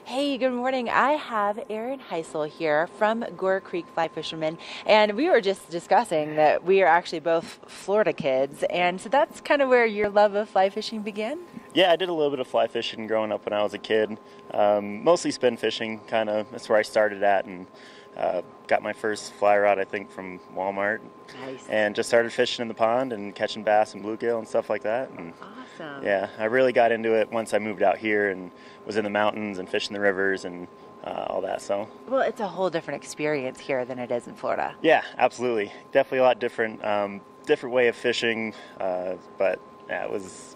Hey, good morning. I have Aaron Hysell here from Gore Creek Fly Fisherman, and we were just discussing that we are actually both Florida kids, and so that's kind of where your love of fly fishing began? Yeah, I did a little bit of fly fishing growing up when I was a kid. Mostly spin fishing, kind of. That's where I started at, and got my first fly rod, I think, from Walmart. Nice. And just started fishing in the pond and catching bass and bluegill and stuff like that. And awesome. yeah, I really got into it once I moved out here and was in the mountains and fishing the rivers and all that. So. Well, it's a whole different experience here than it is in Florida. Yeah, absolutely. Definitely a lot different. Different way of fishing, but yeah, it was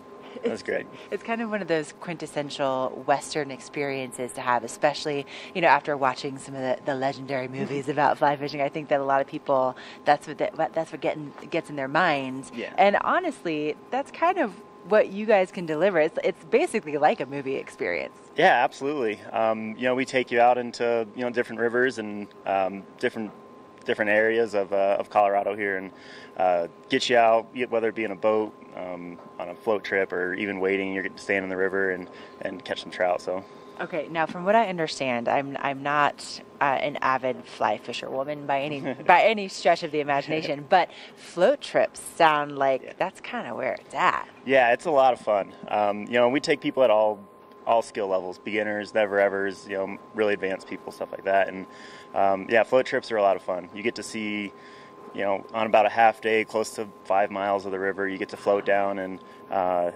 great. It's kind of one of those quintessential Western experiences to have, especially, after watching some of the legendary movies about fly fishing. I think that a lot of people, that's what gets in their minds. Yeah. And honestly, that's kind of what you guys can deliver. It's basically like a movie experience. Yeah, absolutely. We take you out into, different rivers and different areas of Colorado here, and get you out, whether it be in a boat, on a float trip, or even wading. You get to stand in the river and catch some trout. So. Okay, now from what I understand, I'm not an avid fly fisherwoman by any stretch of the imagination, but float trips sound like that's kind of where it's at. Yeah, it's a lot of fun. We take people at all skill levels, beginners, never-evers, really advanced people, stuff like that. And float trips are a lot of fun. You get to see, on about a half day, close to 5 miles of the river, you get to float down, and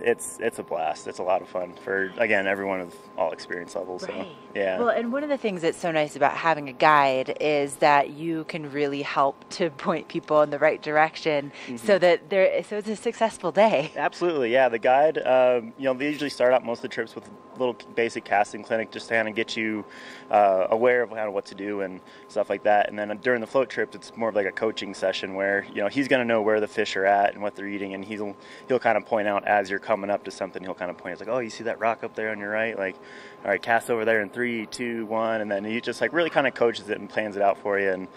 it's a blast. It's a lot of fun for, again, everyone of all experience levels. Right. So, yeah. Well, and one of the things that's so nice about having a guide is that you can really help to point people in the right direction, so it's a successful day. Absolutely, yeah. The guide, they usually start out most of the trips with a little basic casting clinic, just to kind of get you aware of kind of what to do and stuff like that. And then during the float trip, it's more of like a coaching session where he's going to know where the fish are at and what they're eating, and he'll kind of point out as you're coming up to something. He'll kind of point. It's like, oh, you see that rock up there on your right? Like, all right, cast over there in 3, 2, 1, and then he just like really kind of coaches it and plans it out for you, and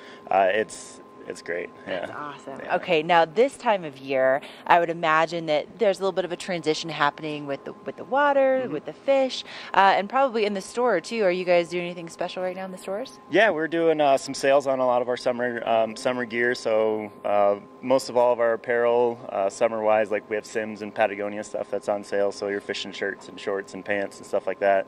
it's great. Yeah. That's awesome. Yeah. Okay, now this time of year, I would imagine that there's a little bit of a transition happening with the water, with the fish, and probably in the store too. Are you guys doing anything special right now in the stores? Yeah, we're doing some sales on a lot of our summer gear. So most of all of our apparel, summer-wise, like we have Sims and Patagonia stuff that's on sale. So your fishing shirts and shorts and pants and stuff like that.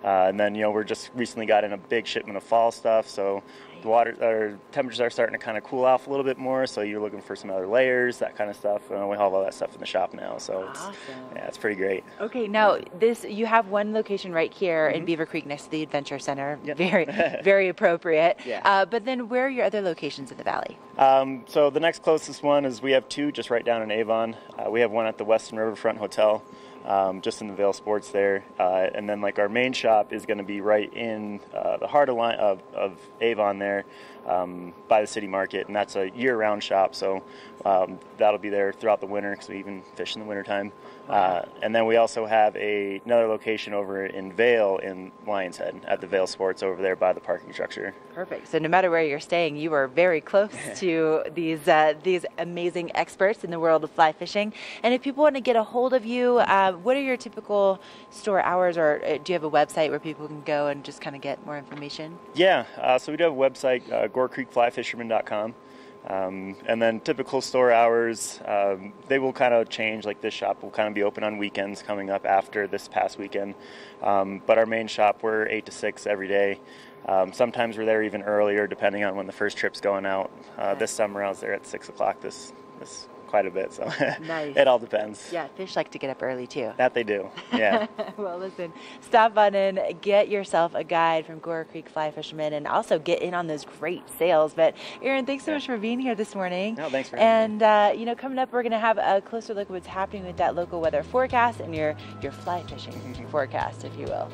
And then we're just recently got in a big shipment of fall stuff. So the temperatures are starting to kind of cool off a little bit more, so you're looking for some other layers, that kind of stuff. We have all that stuff in the shop now, so awesome. It's pretty great. Okay, now you have one location right here in Beaver Creek next to the Adventure Center. Yep. Very, very appropriate. Yeah. But then where are your other locations in the valley? So the next closest one is we have 2 just right down in Avon. We have one at the Weston Riverfront Hotel. Just in the Vail Sports there, and then like our main shop is going to be right in the heart of Avon there, by the city market, and that's a year-round shop, so that'll be there throughout the winter because we even fish in the wintertime. And then we also have another location over in Vail in Lion's Head at the Vail Sports over there by the parking structure. Perfect. So no matter where you're staying, you are very close to these amazing experts in the world of fly fishing. And if people want to get a hold of you, what are your typical store hours, or do you have a website where people can go and just kind of get more information? Yeah, so we do have a website, GoreCreekFlyFisherman.com. And then typical store hours, they will kind of change. Like this shop will kind of be open on weekends coming up after this past weekend. But our main shop, we're 8 to 6 every day. Sometimes we're there even earlier depending on when the first trip's going out. This summer I was there at 6 o'clock this quite a bit, so nice. It all depends. Yeah, fish like to get up early too. That they do, yeah. Well, listen, stop on in, get yourself a guide from Gore Creek Fly Fisherman, and also get in on those great sales. But Aaron, thanks so much for being here this morning. No, thanks for having me. And coming up, we're going to have a closer look at what's happening with that local weather forecast and your fly fishing forecast, if you will.